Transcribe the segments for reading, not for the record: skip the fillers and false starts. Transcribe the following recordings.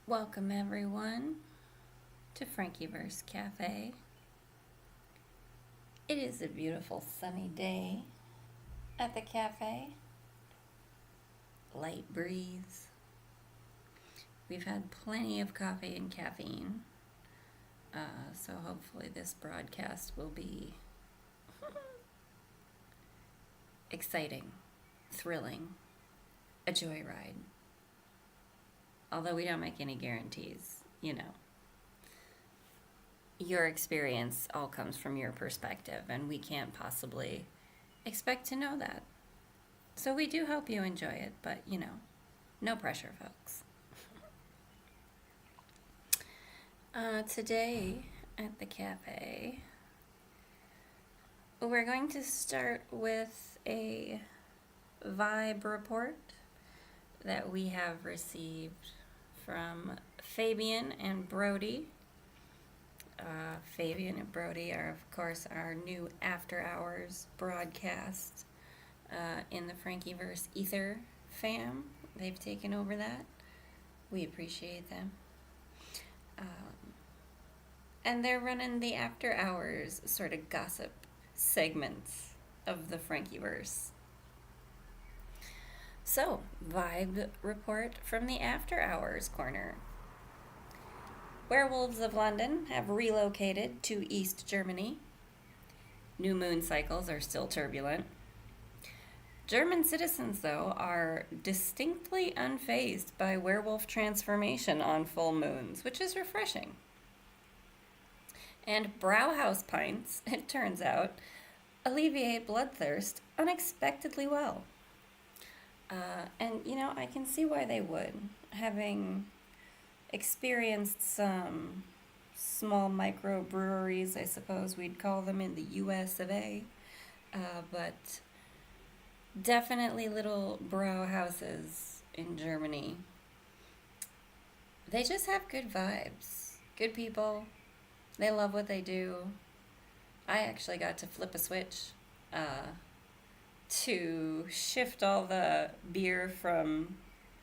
Welcome everyone to FrankiVerse Cafe. It is a beautiful sunny day at the cafe. Light breeze. We've had plenty of coffee and caffeine, so hopefully this broadcast will be exciting, thrilling, a joyride. Although we don't make any guarantees, Your experience all comes from your perspective, and we can't possibly expect to know that. So we do hope you enjoy it, but, no pressure, folks. Today at the cafe, we're going to start with a vibe report that we have received from Fabian and Brody. Fabian and Brody are, of course, our new After Hours broadcast in the FrankiVerse Ether fam. They've taken over that. We appreciate them. And they're running the After Hours sort of gossip segments of the FrankiVerse. So, vibe report from the After Hours corner. Werewolves of London have relocated to East Germany. New moon cycles are still turbulent. German citizens, though, are distinctly unfazed by werewolf transformation on full moons, which is refreshing. And Brauhaus pints, it turns out, alleviate bloodthirst unexpectedly well. And, I can see why they would, having experienced some small microbreweries, I suppose we'd call them, in the US of A, but definitely little Brauhauses in Germany. They just have good vibes, good people. They love what they do. I actually got to flip a switch to shift all the beer from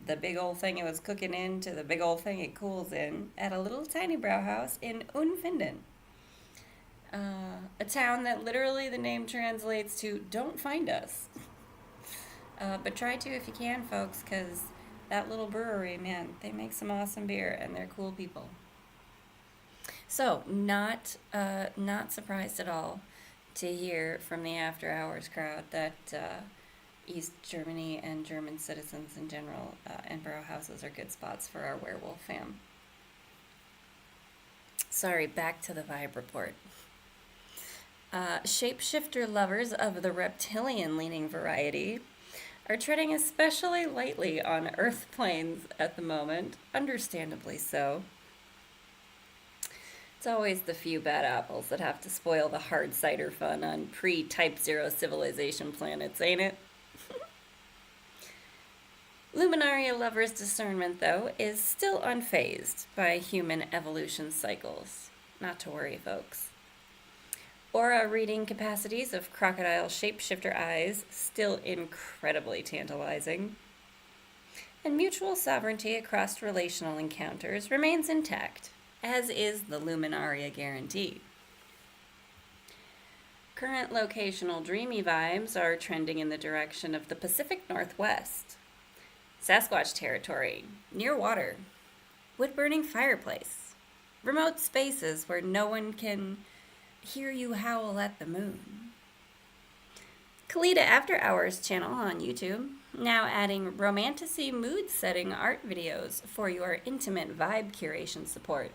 the big old thing it was cooking in to the big old thing it cools in at a little tiny brauhaus in Unfinden. A town that literally the name translates to "don't find us." But try to if you can, folks, because that little brewery, man, they make some awesome beer and they're cool people. So, not surprised at all to hear from the After Hours crowd that East Germany and German citizens in general and Brauhauses are good spots for our werewolf fam. Sorry, back to the vibe report. Shapeshifter lovers of the reptilian-leaning variety are treading especially lightly on Earth planes at the moment, understandably so. It's always the few bad apples that have to spoil the hard cider fun on pre-Type 0 civilization planets, ain't it? Luminaria lovers' discernment, though, is still unfazed by human evolution cycles. Not to worry, folks. Aura reading capacities of crocodile shapeshifter eyes, still incredibly tantalizing. And mutual sovereignty across relational encounters remains intact, as is the Luminaria guarantee. Current locational dreamy vibes are trending in the direction of the Pacific Northwest, Sasquatch territory, near water, wood-burning fireplace, remote spaces where no one can hear you howl at the moon. Kalita After Hours channel on YouTube, now adding romanticy mood-setting art videos for your intimate vibe curation support.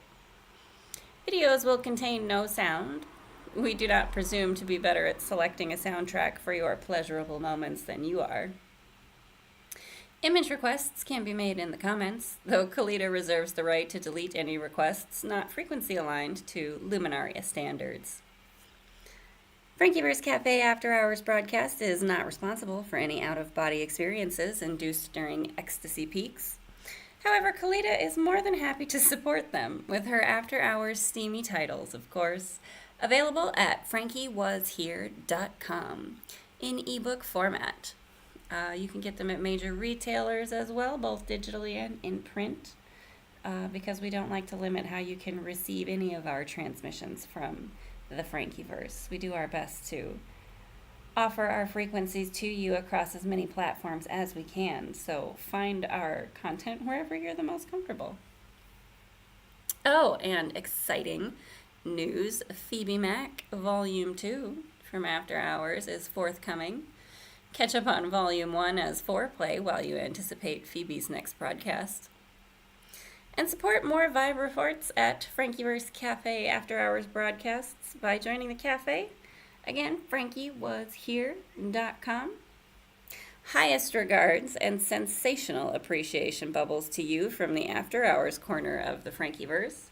Videos will contain no sound. We do not presume to be better at selecting a soundtrack for your pleasurable moments than you are. Image requests can be made in the comments, though Kalita reserves the right to delete any requests not frequency aligned to Luminaria standards. FrankiVerse Cafe After Hours broadcast is not responsible for any out-of-body experiences induced during ecstasy peaks. However, Kalita is more than happy to support them with her After Hours steamy titles, of course, available at frankiewashere.com in ebook format. You can get them at major retailers as well, both digitally and in print. because we don't like to limit how you can receive any of our transmissions from the FrankiVerse. We do our best to offer our frequencies to you across as many platforms as we can, so find our content wherever you're the most comfortable. Oh, and exciting news, Phoebe Mac Volume 2 from After Hours is forthcoming. Catch up on Volume 1 as foreplay while you anticipate Phoebe's next broadcast. And support more Vibe reports at FrankiVerse Cafe After Hours broadcasts by joining the cafe. Again, FrankiWasHere.com. Highest regards and sensational appreciation bubbles to you from the After Hours corner of the FrankiVerse.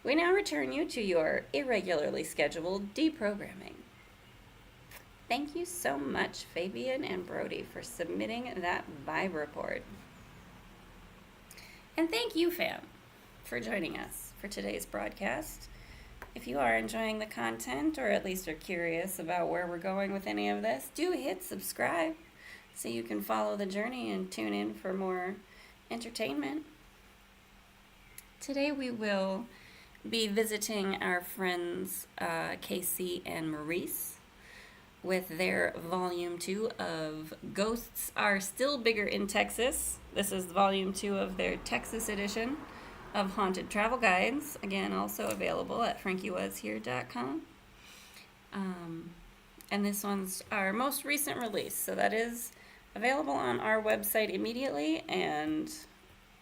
We now return you to your irregularly scheduled deprogramming. Thank you so much, Fabian and Brody, for submitting that Vibe report. And thank you, fam, for joining us for today's broadcast. If you are enjoying the content, or at least are curious about where we're going with any of this, do hit subscribe so you can follow the journey and tune in for more entertainment. Today we will be visiting our friends Casey and Maurice with their Volume 2 of Ghosts Are Still Bigger in Texas. This is Volume 2 of their Texas edition of Haunted Travel Guides. Again, also available at FrankiWasHere.com. And this one's our most recent release, so that is available on our website immediately, and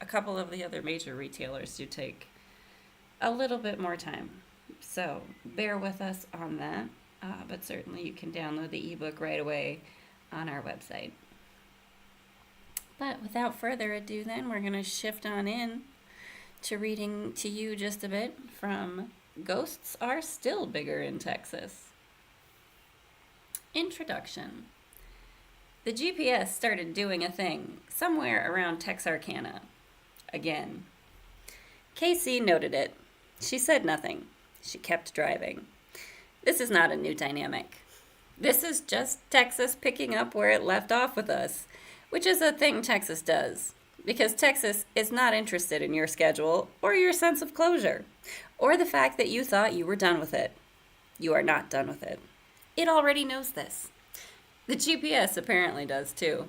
a couple of the other major retailers do take a little bit more time. So bear with us on that. But certainly you can download the ebook right away on our website. But without further ado then, we're going to shift on in to reading to you just a bit from Ghosts Are Still Bigger in Texas. Introduction. The GPS started doing a thing somewhere around Texarkana. Again. Casey noted it. She said nothing. She kept driving. This is not a new dynamic. This is just Texas picking up where it left off with us, which is a thing Texas does, because Texas is not interested in your schedule or your sense of closure, or the fact that you thought you were done with it. You are not done with it. It already knows this. The GPS apparently does too.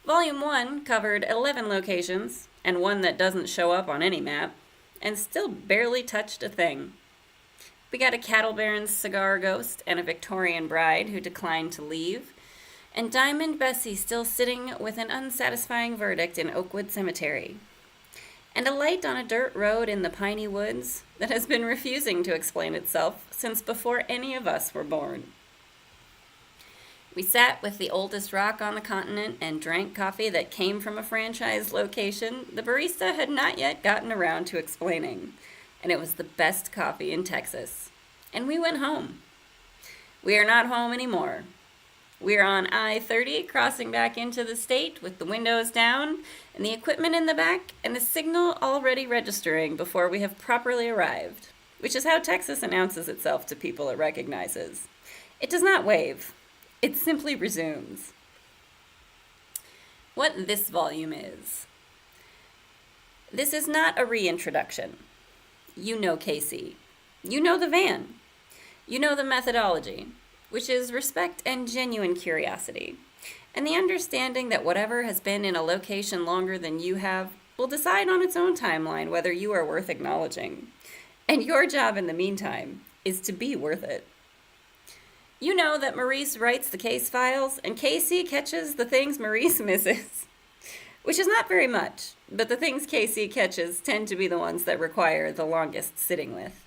Volume 1 covered 11 locations, and one that doesn't show up on any map, and still barely touched a thing. We got a cattle baron's cigar ghost and a Victorian bride who declined to leave, and Diamond Bessie still sitting with an unsatisfying verdict in Oakwood Cemetery, and a light on a dirt road in the piney woods that has been refusing to explain itself since before any of us were born. We sat with the oldest rock on the continent and drank coffee that came from a franchise location the barista had not yet gotten around to explaining. And it was the best coffee in Texas. And we went home. We are not home anymore. We are on I-30 crossing back into the state with the windows down and the equipment in the back and the signal already registering before we have properly arrived, which is how Texas announces itself to people it recognizes. It does not wave. It simply resumes. What this volume is. This is not a reintroduction. You know Casey. You know the van. You know the methodology, which is respect and genuine curiosity, and the understanding that whatever has been in a location longer than you have will decide on its own timeline whether you are worth acknowledging. And your job in the meantime is to be worth it. You know that Maurice writes the case files, and Casey catches the things Maurice misses. Which is not very much, but the things Casey catches tend to be the ones that require the longest sitting with.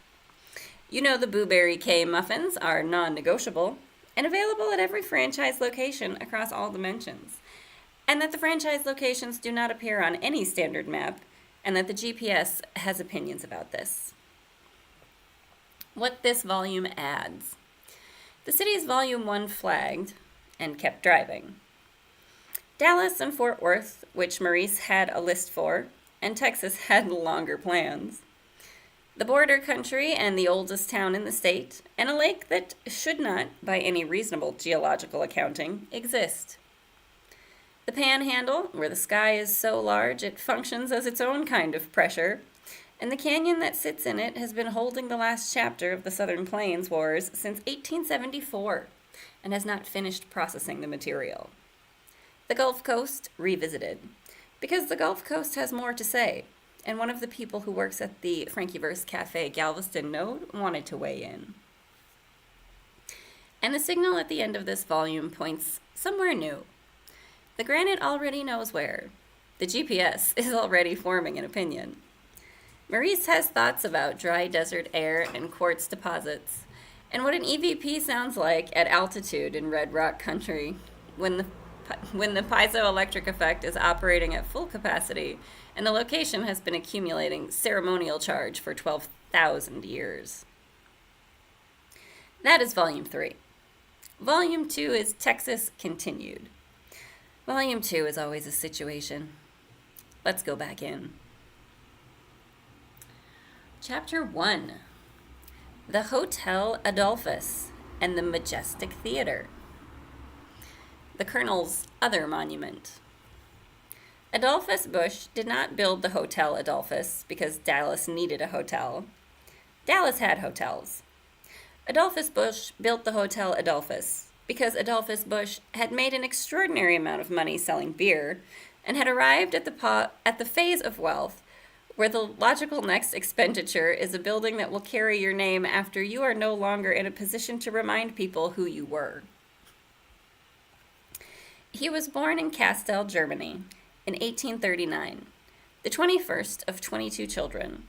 You know the Blueberry K muffins are non-negotiable and available at every franchise location across all dimensions, and that the franchise locations do not appear on any standard map, and that the GPS has opinions about this. What this volume adds. The city's Volume 1 flagged and kept driving. Dallas and Fort Worth, which Maurice had a list for, and Texas had longer plans. The border country and the oldest town in the state, and a lake that should not, by any reasonable geological accounting, exist. The Panhandle, where the sky is so large it functions as its own kind of pressure, and the canyon that sits in it has been holding the last chapter of the Southern Plains Wars since 1874 and has not finished processing the material. The Gulf Coast revisited, because the Gulf Coast has more to say, and one of the people who works at the FrankiVerse Cafe Galveston node wanted to weigh in. And the signal at the end of this volume points somewhere new. The granite already knows where. The GPS is already forming an opinion. Maurice has thoughts about dry desert air and quartz deposits, and what an EVP sounds like at altitude in Red Rock Country when the piezoelectric effect is operating at full capacity and the location has been accumulating ceremonial charge for 12,000 years. That is Volume 3. Volume 2 is Texas Continued. Volume 2 is always a situation. Let's go back in. Chapter 1. The Hotel Adolphus and the Majestic Theater. The Colonel's other monument. Adolphus Busch did not build the Hotel Adolphus because Dallas needed a hotel. Dallas had hotels. Adolphus Busch built the Hotel Adolphus because Adolphus Busch had made an extraordinary amount of money selling beer and had arrived at the phase of wealth where the logical next expenditure is a building that will carry your name after you are no longer in a position to remind people who you were. He was born in Kastel, Germany, in 1839, the 21st of 22 children,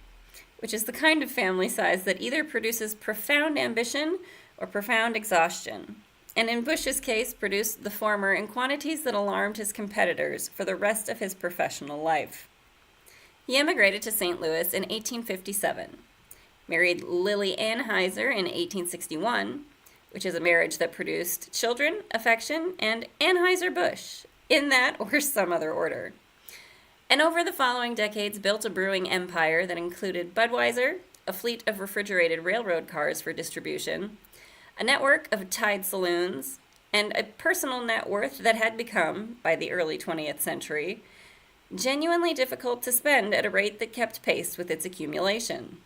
which is the kind of family size that either produces profound ambition or profound exhaustion, and in Busch's case produced the former in quantities that alarmed his competitors for the rest of his professional life. He emigrated to St. Louis in 1857, married Lily Ann Heiser in 1861, which is a marriage that produced children, affection, and Anheuser-Busch, in that or some other order. And over the following decades built a brewing empire that included Budweiser, a fleet of refrigerated railroad cars for distribution, a network of Tide saloons, and a personal net worth that had become, by the early 20th century, genuinely difficult to spend at a rate that kept pace with its accumulation.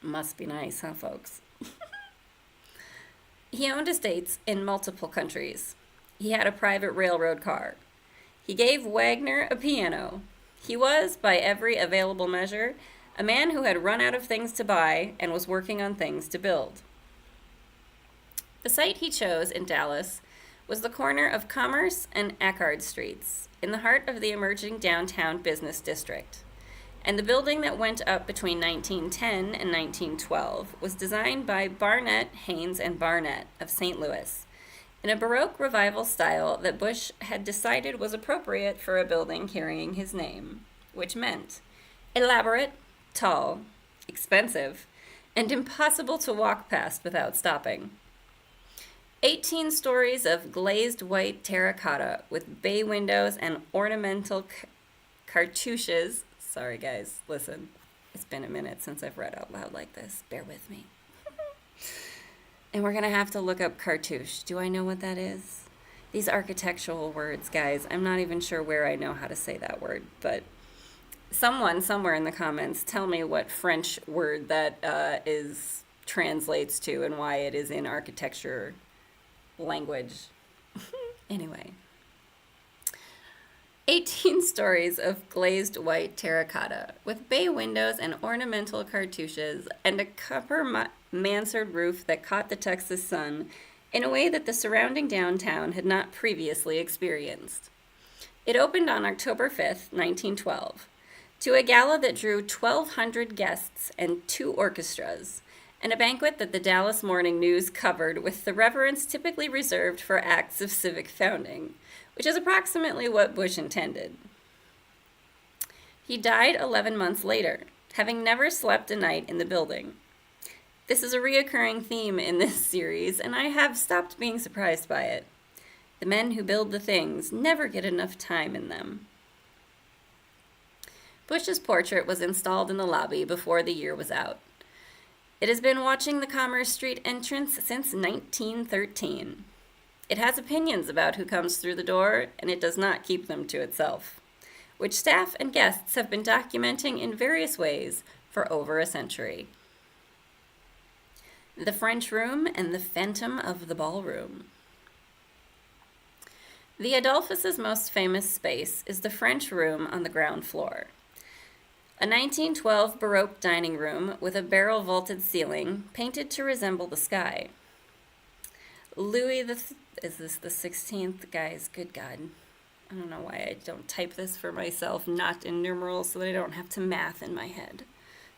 Must be nice, huh, folks? He owned estates in multiple countries. He had a private railroad car. He gave Wagner a piano. He was, by every available measure, a man who had run out of things to buy and was working on things to build. The site he chose in Dallas was the corner of Commerce and Ackard Streets, in the heart of the emerging downtown business district. And the building that went up between 1910 and 1912 was designed by Barnett, Haynes, and Barnett of St. Louis, in a Baroque revival style that Busch had decided was appropriate for a building carrying his name, which meant elaborate, tall, expensive, and impossible to walk past without stopping. 18 stories of glazed white terracotta with bay windows and ornamental cartouches. Sorry guys, listen, it's been a minute since I've read out loud like this. Bear with me. And we're going to have to look up cartouche. Do I know what that is? These architectural words, guys, I'm not even sure where I know how to say that word, but someone somewhere in the comments tell me what French word that translates to and why it is in architecture language. Anyway. 18 stories of glazed white terracotta with bay windows and ornamental cartouches and a copper mansard roof that caught the Texas sun in a way that the surrounding downtown had not previously experienced. It opened on October 5th, 1912, to a gala that drew 1,200 guests and 2 orchestras, and a banquet that the Dallas Morning News covered with the reverence typically reserved for acts of civic founding, which is approximately what Busch intended. He died 11 months later, having never slept a night in the building. This is a reoccurring theme in this series, and I have stopped being surprised by it. The men who build the things never get enough time in them. Busch's portrait was installed in the lobby before the year was out. It has been watching the Commerce Street entrance since 1913. It has opinions about who comes through the door, and it does not keep them to itself, which staff and guests have been documenting in various ways for over a century. The French Room and the Phantom of the Ballroom. The Adolphus' most famous space is the French Room on the ground floor. A 1912 Baroque dining room with a barrel-vaulted ceiling painted to resemble the sky. Is this the 16th? Guys, good God. I don't know why I don't type this for myself, not in numerals, so that I don't have to math in my head.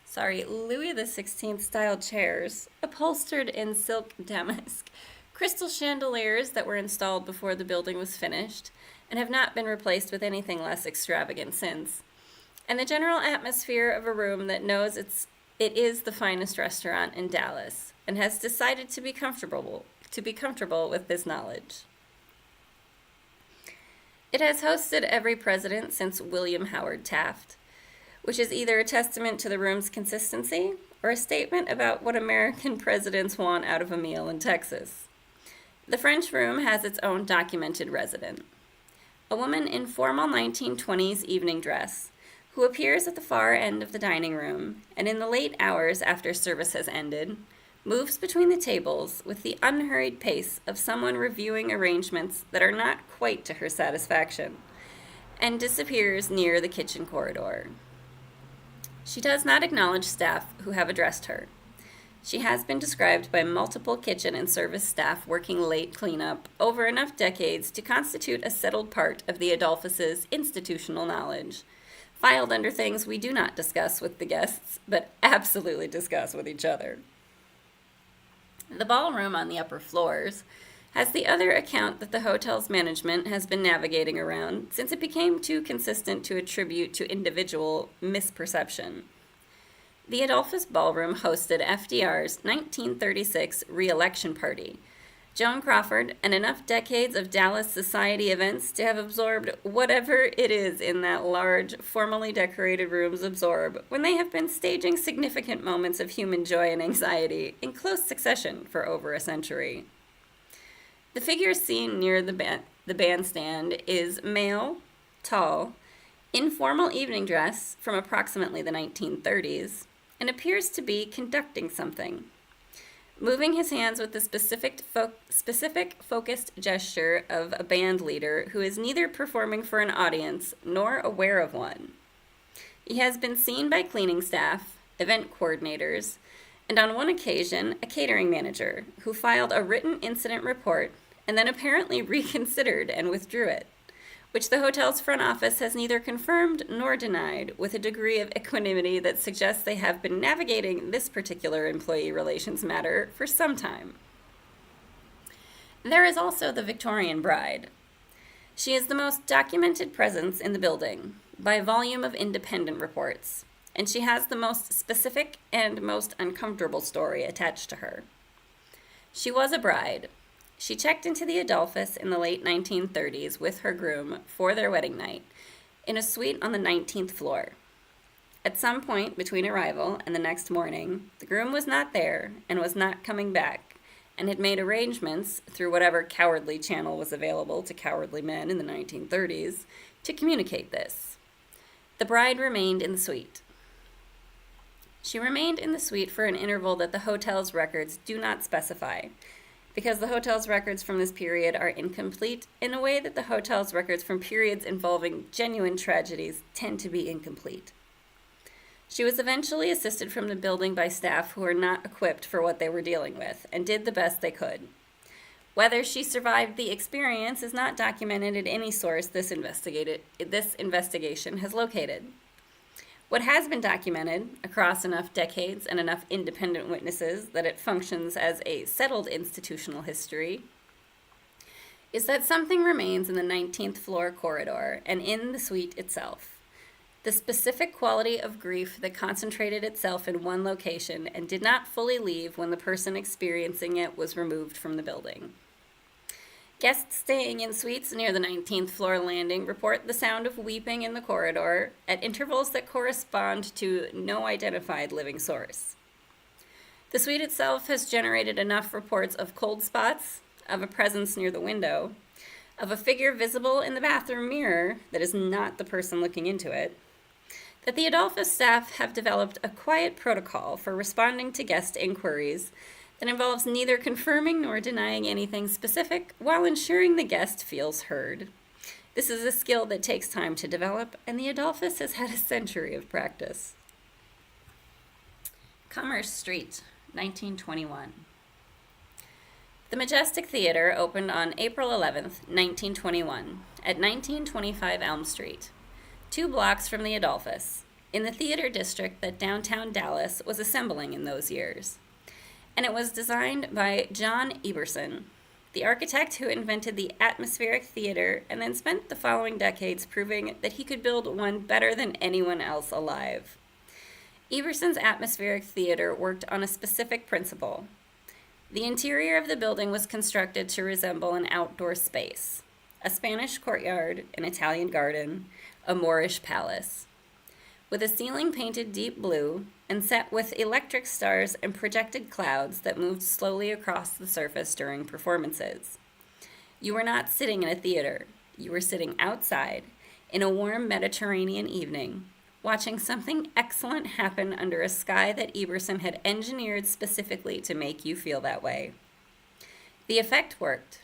Sorry, Louis XVI style chairs, upholstered in silk damask, crystal chandeliers that were installed before the building was finished, and have not been replaced with anything less extravagant since, and the general atmosphere of a room that knows it is the finest restaurant in Dallas, and has decided to be comfortable with this knowledge. It has hosted every president since William Howard Taft, which is either a testament to the room's consistency or a statement about what American presidents want out of a meal in Texas. The French Room has its own documented resident, a woman in formal 1920s evening dress, who appears at the far end of the dining room and in the late hours after service has ended, moves between the tables with the unhurried pace of someone reviewing arrangements that are not quite to her satisfaction, and disappears near the kitchen corridor. She does not acknowledge staff who have addressed her. She has been described by multiple kitchen and service staff working late cleanup over enough decades to constitute a settled part of the Adolphus' institutional knowledge, filed under things we do not discuss with the guests, but absolutely discuss with each other. The ballroom on the upper floors has the other account that the hotel's management has been navigating around since it became too consistent to attribute to individual misperception. The Adolphus Ballroom hosted FDR's 1936 re-election party, Joan Crawford, and enough decades of Dallas society events to have absorbed whatever it is in that large, formally decorated rooms absorb when they have been staging significant moments of human joy and anxiety in close succession for over a century. The figure seen near the bandstand is male, tall, in formal evening dress from approximately the 1930s, and appears to be conducting something, moving his hands with the specific focused gesture of a band leader who is neither performing for an audience nor aware of one. He has been seen by cleaning staff, event coordinators, and on one occasion, a catering manager who filed a written incident report and then apparently reconsidered and withdrew it, which the hotel's front office has neither confirmed nor denied with a degree of equanimity that suggests they have been navigating this particular employee relations matter for some time. There is also the Victorian bride. She is the most documented presence in the building by volume of independent reports, and she has the most specific and most uncomfortable story attached to her. She was a bride. She checked into the Adolphus in the late 1930s with her groom for their wedding night in a suite on the 19th floor. At some point between arrival and the next morning, the groom was not there and was not coming back, and had made arrangements through whatever cowardly channel was available to cowardly men in the 1930s to communicate this. The bride remained in the suite. She remained in the suite for an interval that the hotel's records do not specify, because the hotel's records from this period are incomplete in a way that the hotel's records from periods involving genuine tragedies tend to be incomplete. She was eventually assisted from the building by staff who were not equipped for what they were dealing with and did the best they could. Whether she survived the experience is not documented in any source this investigation has located. What has been documented across enough decades and enough independent witnesses that it functions as a settled institutional history is that something remains in the 19th floor corridor and in the suite itself. The specific quality of grief that concentrated itself in one location and did not fully leave when the person experiencing it was removed from the building. Guests staying in suites near the 19th floor landing report the sound of weeping in the corridor at intervals that correspond to no identified living source. The suite itself has generated enough reports of cold spots, of a presence near the window, of a figure visible in the bathroom mirror that is not the person looking into it, that the Adolphus staff have developed a quiet protocol for responding to guest inquiries that involves neither confirming nor denying anything specific while ensuring the guest feels heard. This is a skill that takes time to develop, and the Adolphus has had a century of practice. Commerce Street, 1921. The Majestic Theater opened on April 11th, 1921, at 1925 Elm Street, 2 blocks from the Adolphus, in the theater district that downtown Dallas was assembling in those years. And it was designed by John Eberson, the architect who invented the atmospheric theater and then spent the following decades proving that he could build one better than anyone else alive. Eberson's atmospheric theater worked on a specific principle. The interior of the building was constructed to resemble an outdoor space, a Spanish courtyard, an Italian garden, a Moorish palace, with a ceiling painted deep blue and set with electric stars and projected clouds that moved slowly across the surface during performances. You were not sitting in a theater. You were sitting outside in a warm Mediterranean evening, watching something excellent happen under a sky that Eberson had engineered specifically to make you feel that way. The effect worked.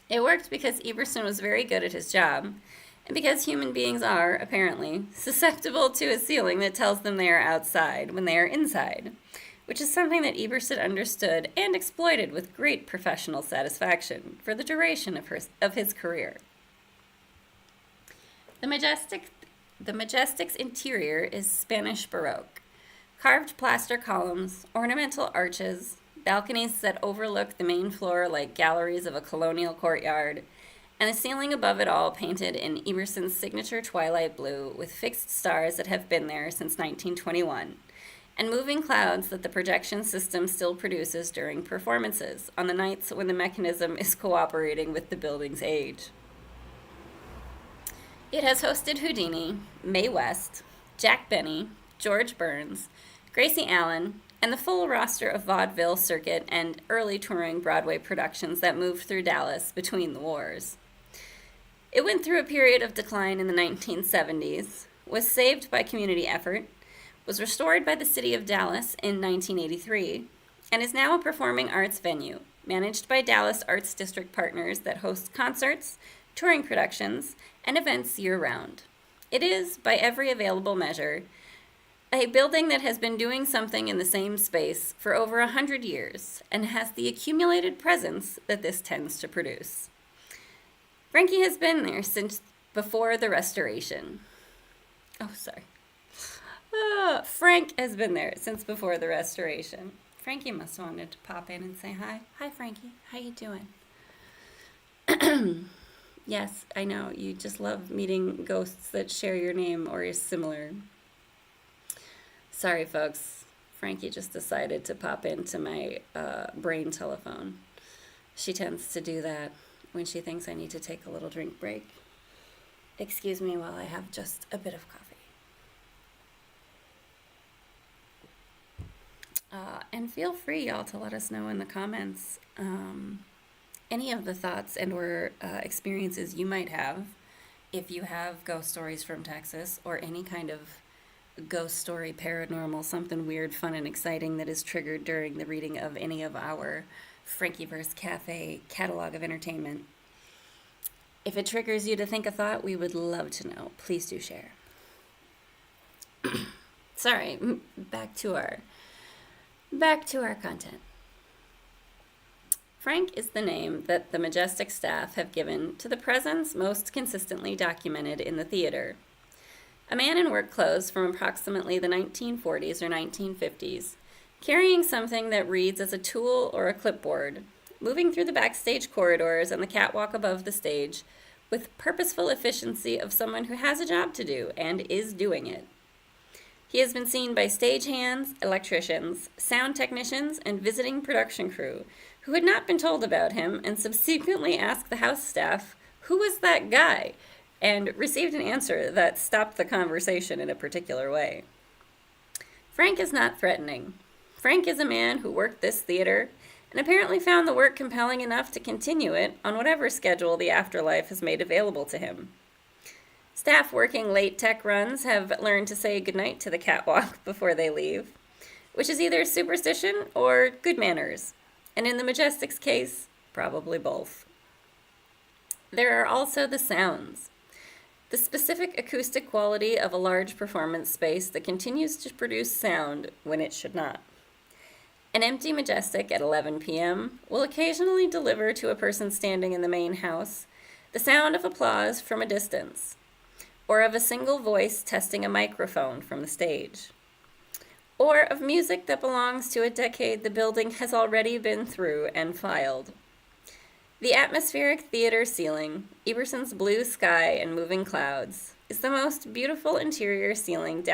It worked because Eberson was very good at his job, and because human beings are, apparently, susceptible to a ceiling that tells them they are outside when they are inside, which is something that Eberson understood and exploited with great professional satisfaction for the duration of his career. The Majestic's interior is Spanish Baroque. Carved plaster columns, ornamental arches, balconies that overlook the main floor like galleries of a colonial courtyard, and the ceiling above it all painted in Eberson's signature twilight blue with fixed stars that have been there since 1921, and moving clouds that the projection system still produces during performances on the nights when the mechanism is cooperating with the building's age. It has hosted Houdini, Mae West, Jack Benny, George Burns, Gracie Allen, and the full roster of vaudeville circuit and early touring Broadway productions that moved through Dallas between the wars. It went through a period of decline in the 1970s, was saved by community effort, was restored by the city of Dallas in 1983, and is now a performing arts venue, managed by Dallas Arts District partners that host concerts, touring productions, and events year-round. It is, by every available measure, a building that has been doing something in the same space for over 100 years and has the accumulated presence that this tends to produce. Frankie has been there since before the restoration. Frank has been there since before the restoration. Frankie must have wanted to pop in and say hi. Hi, Frankie. How you doing? Yes, I know. You just love meeting ghosts that share your name or is similar. Sorry, folks. Frankie just decided to pop into my brain telephone. She tends to do that when she thinks I need to take a little drink break. Excuse me while I have just a bit of coffee. And feel free, y'all, to let us know in the comments any of the thoughts and or experiences you might have if you have ghost stories from Texas or any kind of ghost story, paranormal, something weird, fun, and exciting that is triggered during the reading of any of our FrankiVerse Cafe catalog of entertainment. If it triggers you to think a thought, we would love to know. Please do share. Sorry, back to our content. Frank is the name that the Majestic staff have given to the presence most consistently documented in the theater. A man in work clothes from approximately the 1940s or 1950s, carrying something that reads as a tool or a clipboard, moving through the backstage corridors and the catwalk above the stage with purposeful efficiency of someone who has a job to do and is doing it. He has been seen by stagehands, electricians, sound technicians, and visiting production crew who had not been told about him and subsequently asked the house staff, "Who was that guy?" and received an answer that stopped the conversation in a particular way. Frank is not threatening. Frank is a man who worked this theater and apparently found the work compelling enough to continue it on whatever schedule the afterlife has made available to him. Staff working late tech runs have learned to say goodnight to the catwalk before they leave, which is either superstition or good manners, and in the Majestic's case, probably both. There are also the sounds. The specific acoustic quality of a large performance space that continues to produce sound when it should not. An empty Majestic at 11 p.m. will occasionally deliver to a person standing in the main house the sound of applause from a distance, or of a single voice testing a microphone from the stage, or of music that belongs to a decade the building has already been through and filed. The atmospheric theater ceiling, Eberson's blue sky and moving clouds, is the most beautiful interior ceiling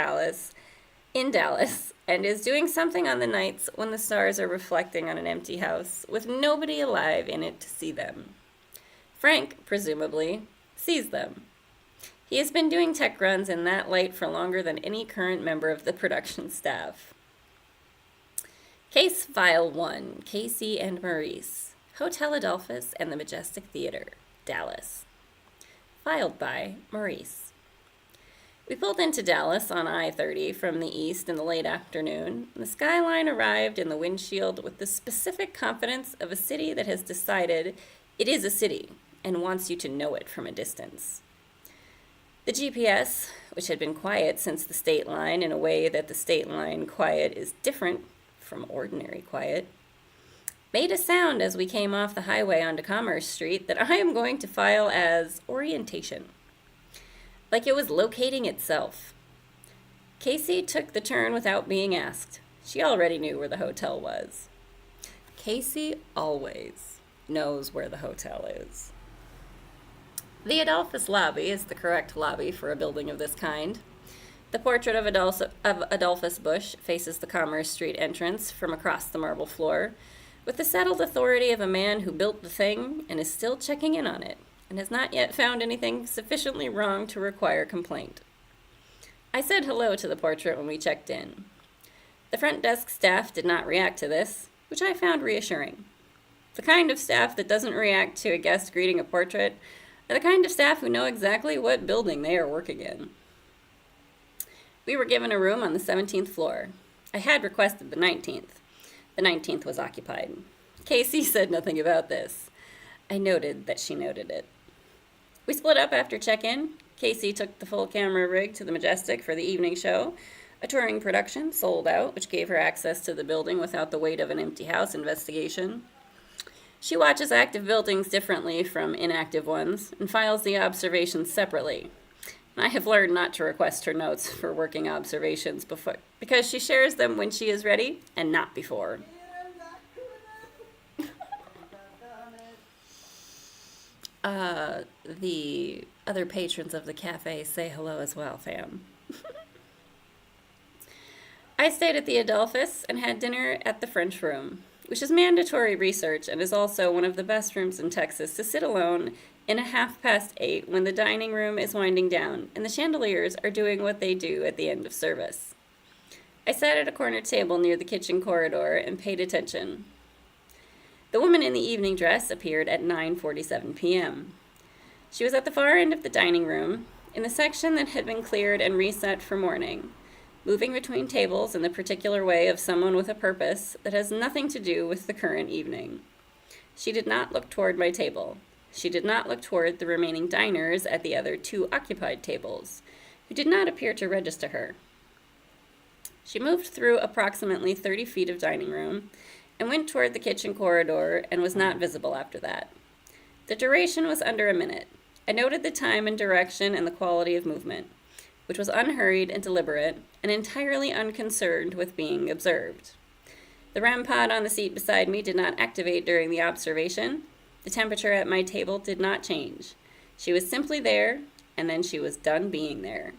in Dallas, and is doing something on the nights when the stars are reflecting on an empty house with nobody alive in it to see them. Frank, presumably, sees them. He has been doing tech runs in that light for longer than any current member of the production staff. Case File 1, Casey and Maurice, Hotel Adolphus and the Majestic Theater, Dallas. Filed by Maurice. We pulled into Dallas on I-30 from the east in the late afternoon, and the skyline arrived in the windshield with the specific confidence of a city that has decided it is a city and wants you to know it from a distance. The GPS, which had been quiet since the state line in a way that the state line quiet is different from ordinary quiet, made a sound as we came off the highway onto Commerce Street that I am going to file as orientation. Like it was locating itself. Casey took the turn without being asked. She already knew where the hotel was. Casey always knows where the hotel is. The Adolphus lobby is the correct lobby for a building of this kind. The portrait of Adolphus Busch faces the Commerce Street entrance from across the marble floor, with the settled authority of a man who built the thing and is still checking in on it, and has not yet found anything sufficiently wrong to require complaint. I said hello to the portrait when we checked in. The front desk staff did not react to this, which I found reassuring. The kind of staff that doesn't react to a guest greeting a portrait are the kind of staff who know exactly what building they are working in. We were given a room on the 17th floor. I had requested the 19th. The 19th was occupied. Casey said nothing about this. I noted that she noted it. We split up after check-in. Casey took the full camera rig to the Majestic for the evening show, a touring production sold out, which gave her access to the building without the weight of an empty house investigation. She watches active buildings differently from inactive ones and files the observations separately. I have learned not to request her notes for working observations before, because she shares them when she is ready and not before. The other patrons of the cafe say hello as well, fam. I stayed at the Adolphus and had dinner at the French Room, which is mandatory research and is also one of the best rooms in Texas to sit alone in a 8:30 when the dining room is winding down and the chandeliers are doing what they do at the end of service. I sat at a corner table near the kitchen corridor and paid attention. The woman in the evening dress appeared at 9:47 p.m. She was at the far end of the dining room, in the section that had been cleared and reset for morning, moving between tables in the particular way of someone with a purpose that has nothing to do with the current evening. She did not look toward my table. She did not look toward the remaining diners at the other 2 occupied tables, who did not appear to register her. She moved through approximately 30 feet of dining room and went toward the kitchen corridor and was not visible after that. The duration was under a minute. I noted the time and direction and the quality of movement, which was unhurried and deliberate and entirely unconcerned with being observed. The REM pod on the seat beside me did not activate during the observation. The temperature at my table did not change. She was simply there, and then she was done being there.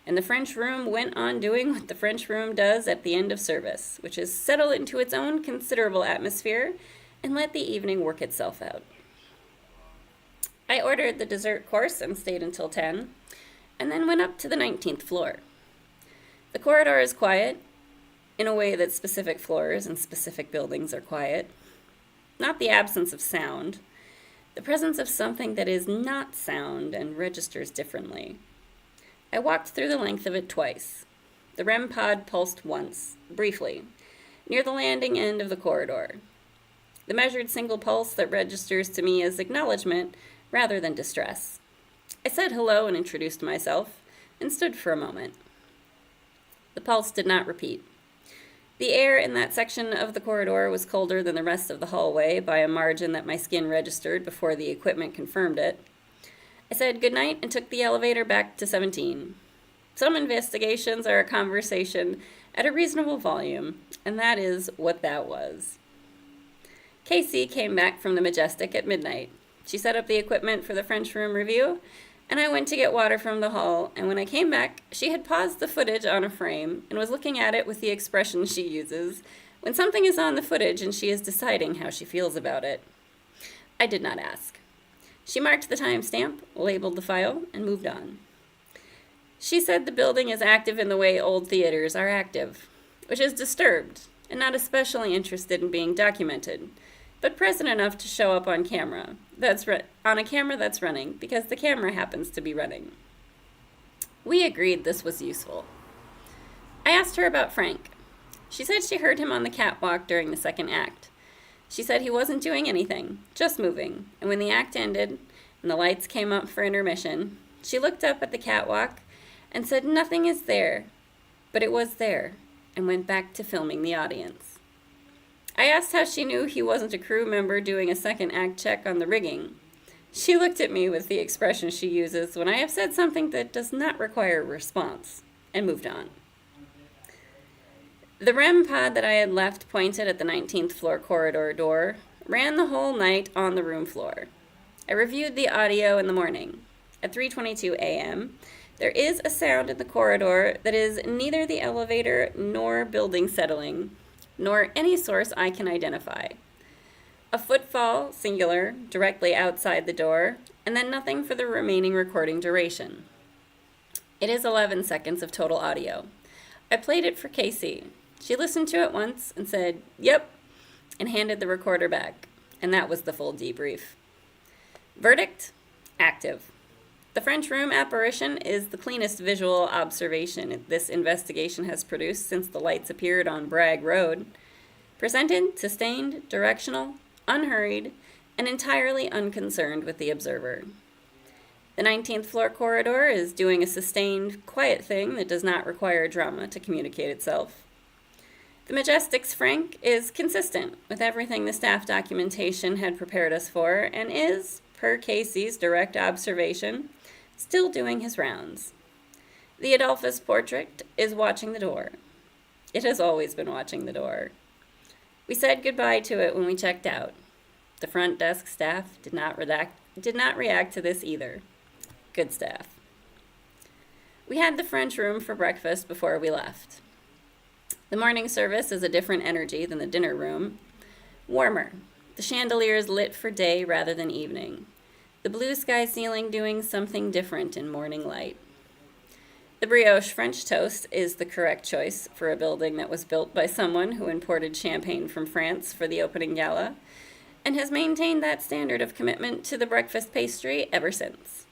And the French Room went on doing what the French Room does at the end of service, which is settle into its own considerable atmosphere and let the evening work itself out. I ordered the dessert course and stayed until 10, and then went up to the 19th floor. The corridor is quiet, in a way that specific floors and specific buildings are quiet. not the absence of sound, the presence of something that is not sound and registers differently. I walked through the length of it twice. The REM pod pulsed once, briefly, near the landing end of the corridor. The measured single pulse that registers to me as acknowledgement rather than distress. I said hello and introduced myself, and stood for a moment. The pulse did not repeat. The air in that section of the corridor was colder than the rest of the hallway by a margin that my skin registered before the equipment confirmed it. I said goodnight and took the elevator back to 17. Some investigations are a conversation at a reasonable volume, and that is what that was. Casey came back from the Majestic at midnight. She set up the equipment for the French room review, and I went to get water from the hall, and when I came back, she had paused the footage on a frame and was looking at it with the expression she uses when something is on the footage and she is deciding how she feels about it. I did not ask. She marked the timestamp, labeled the file, and moved on. She said the building is active in the way old theaters are active, which is disturbed and not especially interested in being documented, but present enough to show up on camera. On a camera that's running, because the camera happens to be running. We agreed this was useful. I asked her about Frank. She said she heard him on the catwalk during the second act. She said he wasn't doing anything, just moving, and when the act ended and the lights came up for intermission, she looked up at the catwalk and said nothing is there, but it was there, and went back to filming the audience. I asked how she knew he wasn't a crew member doing a second act check on the rigging. She looked at me with the expression she uses when I have said something that does not require a response, and moved on. The REM pod that I had left pointed at the 19th floor corridor door ran the whole night on the room floor. I reviewed the audio in the morning. At 3:22 a.m., there is a sound in the corridor that is neither the elevator nor building settling, nor any source I can identify. A footfall, singular, directly outside the door, and then nothing for the remaining recording duration. It is 11 seconds of total audio. I played it for Casey. She listened to it once and said, "Yep," and handed the recorder back, and that was the full debrief. Verdict? Active. The French room apparition is the cleanest visual observation this investigation has produced since the lights appeared on Bragg Road. Presented, sustained, directional, unhurried, and entirely unconcerned with the observer. The 19th floor corridor is doing a sustained, quiet thing that does not require drama to communicate itself. The Majestic's Frank is consistent with everything the staff documentation had prepared us for and is, per Casey's direct observation, still doing his rounds. The Adolphus portrait is watching the door. It has always been watching the door. We said goodbye to it when we checked out. The front desk staff did not react to this either. Good staff. We had the French room for breakfast before we left. The morning service is a different energy than the dinner room. Warmer. The chandeliers lit for day rather than evening. The blue sky ceiling doing something different in morning light. The brioche French toast is the correct choice for a building that was built by someone who imported champagne from France for the opening gala, and has maintained that standard of commitment to the breakfast pastry ever since.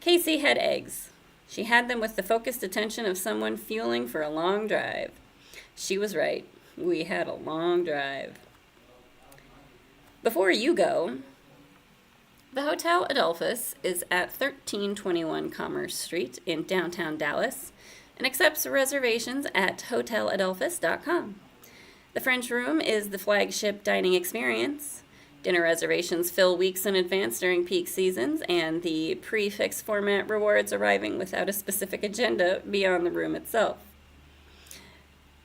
Casey had eggs. She had them with the focused attention of someone fueling for a long drive. She was right. We had a long drive. Before you go, the Hotel Adolphus is at 1321 Commerce Street in downtown Dallas and accepts reservations at hoteladolphus.com. The French room is the flagship dining experience. Dinner reservations fill weeks in advance during peak seasons, and the prefix format rewards arriving without a specific agenda beyond the room itself.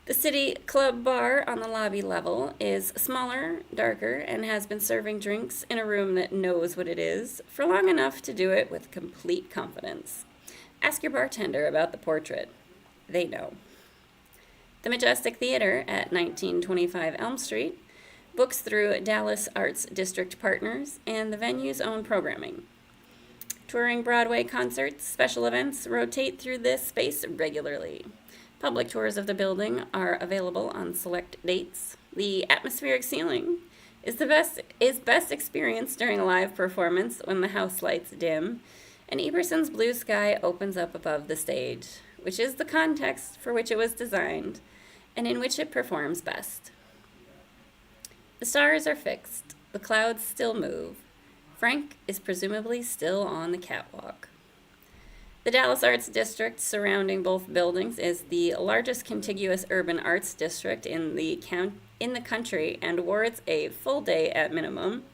The City Club bar on the lobby level is smaller, darker, and has been serving drinks in a room that knows what it is for long enough to do it with complete confidence. Ask your bartender about the portrait. They know. The Majestic Theater at 1925 Elm Street books through Dallas Arts District partners and the venue's own programming. Touring Broadway concerts, special events rotate through this space regularly. Public tours of the building are available on select dates. The atmospheric ceiling is best experienced during a live performance when the house lights dim and Eberson's blue sky opens up above the stage, which is the context for which it was designed and in which it performs best. The stars are fixed, the clouds still move. Frank is presumably still on the catwalk. The Dallas Arts District surrounding both buildings is the largest contiguous urban arts district in the country and warrants a full day at minimum.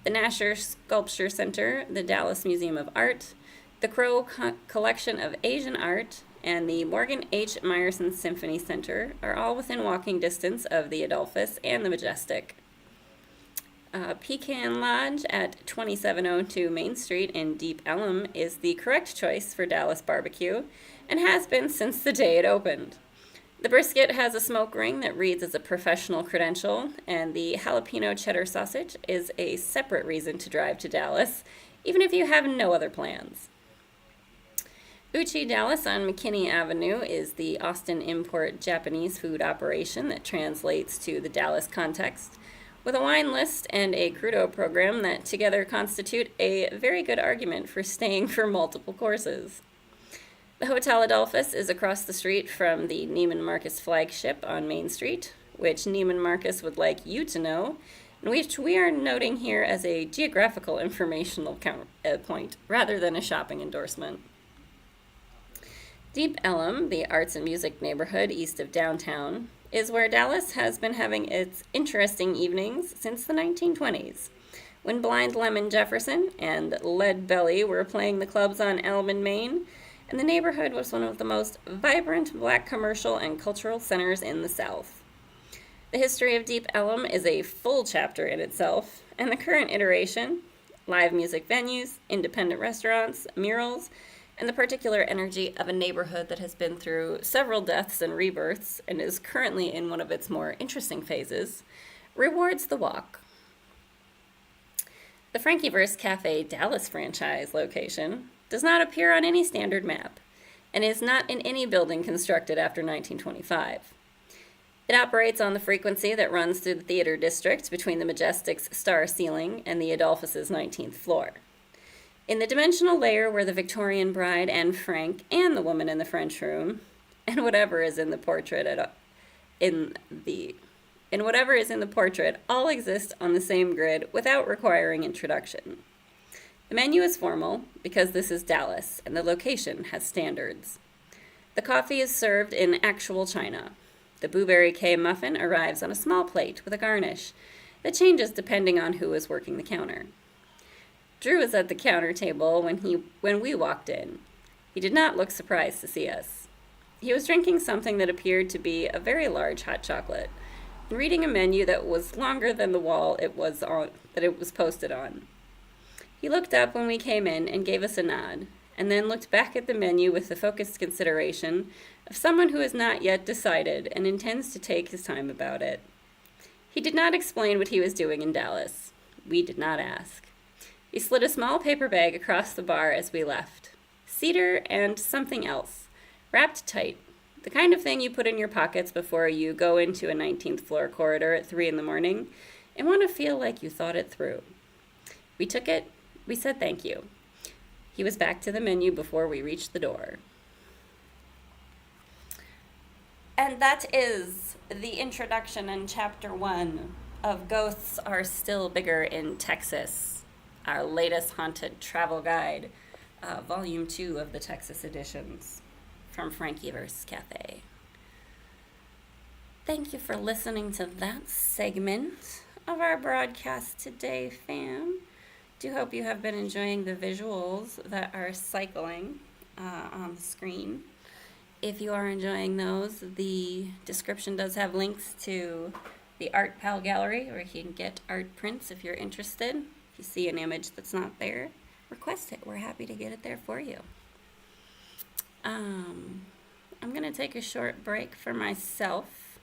The Nasher Sculpture Center, the Dallas Museum of Art, the Crow Collection of Asian Art, and the Morgan H. Meyerson Symphony Center are all within walking distance of the Adolphus and the Majestic. Pecan Lodge at 2702 Main Street in Deep Ellum is the correct choice for Dallas barbecue and has been since the day it opened. The brisket has a smoke ring that reads as a professional credential, and the jalapeno cheddar sausage is a separate reason to drive to Dallas, even if you have no other plans. Uchi Dallas on McKinney Avenue is the Austin import Japanese food operation that translates to the Dallas context, with a wine list and a crudo program that together constitute a very good argument for staying for multiple courses. The Hotel Adolphus is across the street from the Neiman Marcus flagship on Main Street, which Neiman Marcus would like you to know, and which we are noting here as a geographical informational point rather than a shopping endorsement. Deep Ellum, the arts and music neighborhood east of downtown, is where Dallas has been having its interesting evenings since the 1920s, when Blind Lemon Jefferson and Lead Belly were playing the clubs on Elm and Main, and the neighborhood was one of the most vibrant black commercial and cultural centers in the South. The history of Deep Ellum is a full chapter in itself, and the current iteration, live music venues, independent restaurants, murals, and the particular energy of a neighborhood that has been through several deaths and rebirths and is currently in one of its more interesting phases, rewards the walk. The FrankiVerse Cafe Dallas franchise location does not appear on any standard map and is not in any building constructed after 1925. It operates on the frequency that runs through the theater district between the Majestic's star ceiling and the Adolphus's 19th floor. In the dimensional layer where the Victorian bride and Frank and the woman in the French room, and whatever is in the portrait all exist on the same grid without requiring introduction. The menu is formal because this is Dallas and the location has standards. The coffee is served in actual china. The Blueberry K muffin arrives on a small plate with a garnish that changes depending on who is working the counter. Drew was at the counter table when we walked in. He did not look surprised to see us. He was drinking something that appeared to be a very large hot chocolate and reading a menu that was longer than the wall it was posted on. He looked up when we came in and gave us a nod, and then looked back at the menu with the focused consideration of someone who has not yet decided and intends to take his time about it. He did not explain what he was doing in Dallas. We did not ask. He slid a small paper bag across the bar as we left. Cedar and something else, wrapped tight, the kind of thing you put in your pockets before you go into a 19th floor corridor at 3 a.m. and want to feel like you thought it through. We took it, we said thank you. He was back to the menu before we reached the door. And that is the introduction in Chapter 1 of Ghosts Are Still Bigger in Texas, our latest haunted travel guide, Volume 2 of the Texas editions from FrankiVerse Cafe. Thank you for listening to that segment of our broadcast today, fam. Do hope you have been enjoying the visuals that are cycling on the screen. If you are enjoying those, the description does have links to the Art Pal Gallery, where you can get art prints if you're interested. If you see an image that's not there, request it. We're happy to get it there for you. I'm going to take a short break for myself,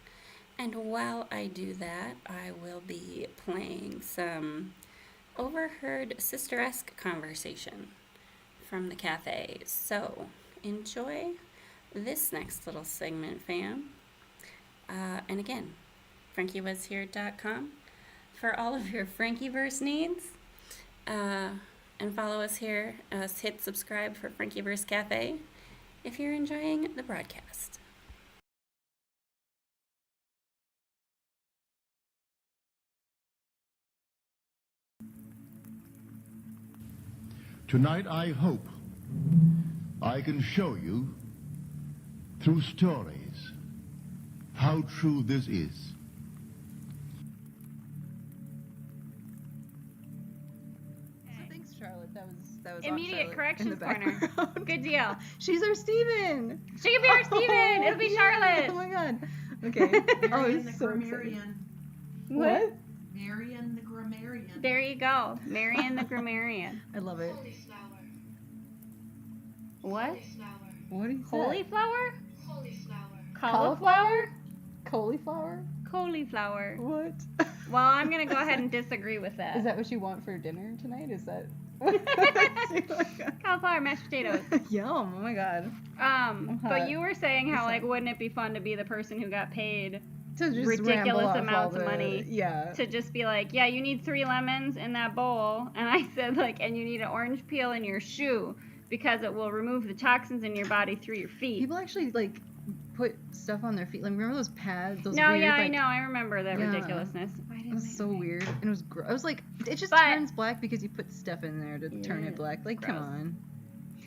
and while I do that, I will be playing some overheard sister-esque conversation from the cafe. So, enjoy this next little segment, fam. And again, FrankiWasHere.com for all of your FrankiVerse needs. And follow us here. Hit subscribe for FrankiVerse Cafe if you're enjoying the broadcast. Tonight I hope I can show you through stories how true this is. Thanks, Charlotte. That was Immediate Aunt Charlotte corrections in the corner. background. Good deal. She's our Steven. She can be our Steven. It'll be yes. Charlotte. Oh my god. Okay. Marion the so grammarian. What? Marion the grammarian. There you go. Marion the grammarian. I love it. Cauliflower. What? Cauliflower. What do you say? Cauliflower? Cauliflower. Cauliflower? Cauliflower? Cauliflower. What? Well, I'm going to go ahead and disagree with that. Is that what you want for dinner tonight? Is that? Cauliflower, mashed potatoes. Yum! Oh my god. But hot. you were saying how, Listen. like, wouldn't it be fun to be the person who got paid To just ridiculous ramble off amounts all of the- money Yeah. to just be like, yeah, you need 3 lemons in that bowl, and I said, like, and you need an orange peel in your shoe because it will remove the toxins in your body through your feet. People actually like put stuff on their feet. Like remember those pads? Those No, weird, yeah, I like, know. I remember that Yeah. ridiculousness. Why It didn't was I so know? weird, and it was gross. I was like, it just But- turns black because you put stuff in there to turn Yeah, it black. Like, come gross. on.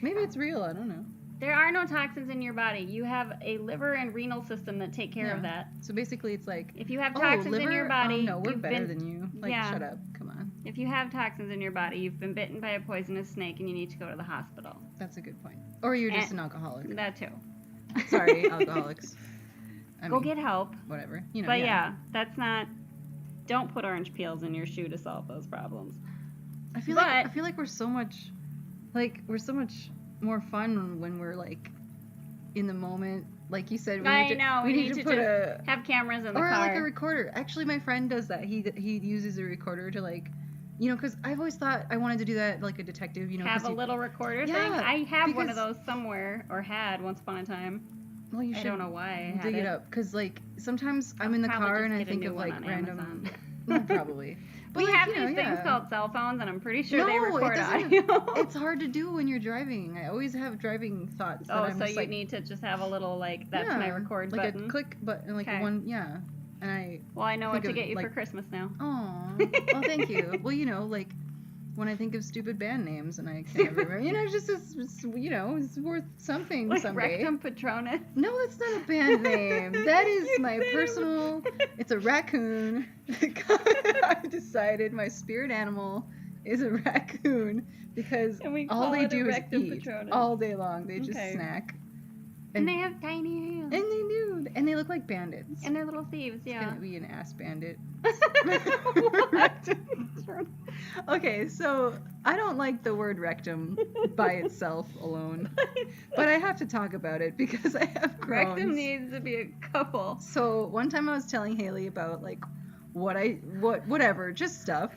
Maybe it's real. I don't know. There are no toxins in your body. You have a liver and renal system that take care of Yeah. that. So basically, it's like, If you have oh, toxins liver? in your body, Oh, no, we're you've better been, than you. Like, yeah. shut up. Come on. If you have toxins in your body, you've been bitten by a poisonous snake and you need to go to the hospital. That's a good point. Or you're just And- an alcoholic. That too. Sorry, alcoholics. I Go mean, get help. whatever. You know. But yeah, that's not. Don't put orange peels in your shoe to solve those problems. I feel like we're so much more fun when we're like in the moment. Like you said, I know, we need to put just have cameras in the or car. like a recorder. Actually, my friend does that. He uses a recorder to like, you know, because I've always thought I wanted to do that like a detective. You know, have 'cause a little recorder thing. Yeah, I have one of because- those somewhere, or had once upon a time. Well, you I should don't know why I had dig it. it up because like sometimes I'm I'll in the probably car just and I get a think new of one like on random. Amazon. Well, probably. But We like, have you know, these things yeah. called cell phones, and I'm pretty sure no, they record it doesn't. audio. It's hard to do when you're driving. I always have driving thoughts. That Oh, I'm so just you like, need to just have a little like that's my yeah, record like button. a click button, like Okay. one, yeah. And I, Well, I know what think to of, get you for like- Christmas now. oh, well, thank you. Well, you know, like when I think of stupid band names and I can't remember, you know, it's you know, it's worth something Like someday. Rectum Patronus. No, that's not a band name. That is my personal. It's a raccoon. I decided my spirit animal is a raccoon because And we all call they it a do is rectum eat patronus. all day long. They just Okay. snack. And they have tiny hands. And they do. And they look like bandits. And they're little thieves, It's yeah. gonna be an ass bandit. What? Okay, so I don't like the word rectum by itself alone, but I have to talk about it because I have Crohn's. Rectum needs to be a couple. So one time I was telling Haley about like whatever, just stuff.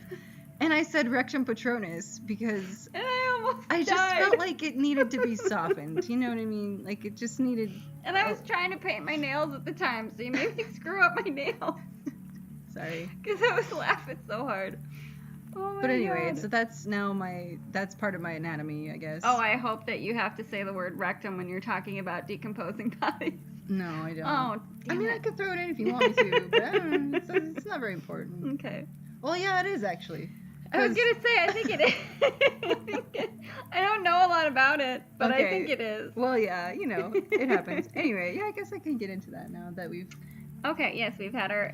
And I said rectum patronus because And I almost I just died. felt like it needed to be softened. You know what I mean? Like it just needed. And I was trying to paint my nails at the time, so you made me screw up my nails. Sorry. Because I was laughing so hard. Oh my But anyway, God. so that's part of my anatomy, I guess. Oh, I hope that you have to say the word rectum when you're talking about decomposing bodies. No, I don't. Oh, I mean, I could throw it in if you want me to, but I don't know, it's not very important. Okay. Well, yeah, it is actually. I was 'Cause- gonna say, I think it is. I don't know a lot about it, but I Okay. think it is. Well, yeah, you know, it happens. Anyway, yeah, I guess I can get into that now that we've. Okay, yes, we've had our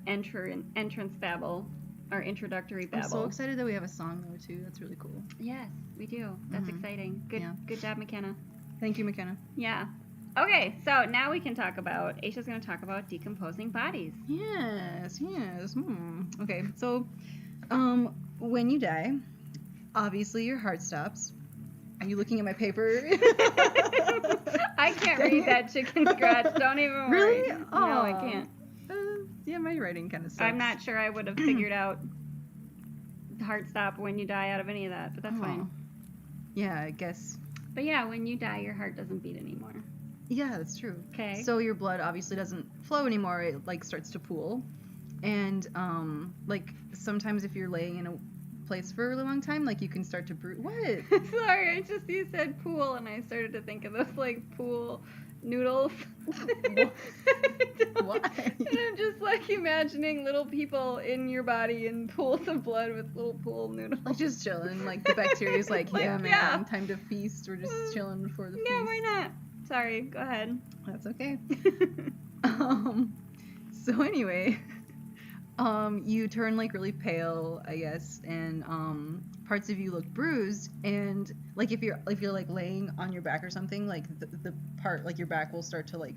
entrance babble, our introductory babble. I'm so excited that we have a song though too. That's really cool. Yes, we do. That's Mhm. exciting. Good, Yeah. good job, McKenna. Thank you, McKenna. Yeah. Okay, so now we can talk about. Aisha's going to talk about decomposing bodies. Yes, yes. Okay, so, when you die, obviously your heart stops. Are you looking at my paper? I can't read that chicken scratch. Don't even worry. Really? No, I Aw. can't. Yeah, my writing kind of sucks. I'm not sure I would have figured out heart stop when you die out of any of that, but that's Aw. fine. Yeah, I guess. But yeah, when you die, your heart doesn't beat anymore. Yeah, that's true. Okay. So your blood obviously doesn't flow anymore. It like starts to pool, And like sometimes if you're laying in a place for a really long time, like you can start to brew. What? Sorry, you said pool, and I started to think of those like pool noodles. Why? And I'm just like imagining little people in your body in pools of blood with little pool noodles. Like just chilling. Like the bacteria's like, Like, yeah, man, yeah. time to feast. We're just chilling before the feast. Yeah, why not? Sorry, go ahead. That's okay. So anyway, you turn like really pale, I guess, and parts of you look bruised. And like if you're like laying on your back or something, like the part like your back will start to like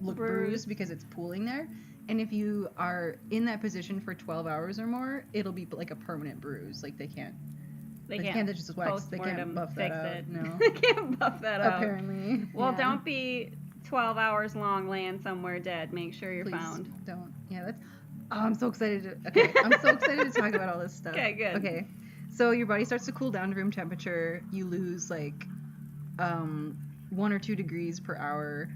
look bruised because it's pooling there. And if you are in that position for 12 hours or more, it'll be like a permanent bruise. Like they can't just wax. They can't buff that out. It. No, They can't buff that out. apparently. Well, yeah. don't be 12 hours long laying somewhere dead. Make sure you're Please found. don't. Yeah, that's. Oh, I'm so excited. I'm so excited to talk about all this stuff. Okay, good. Okay, so your body starts to cool down to room temperature. You lose like 1 or 2 degrees per hour,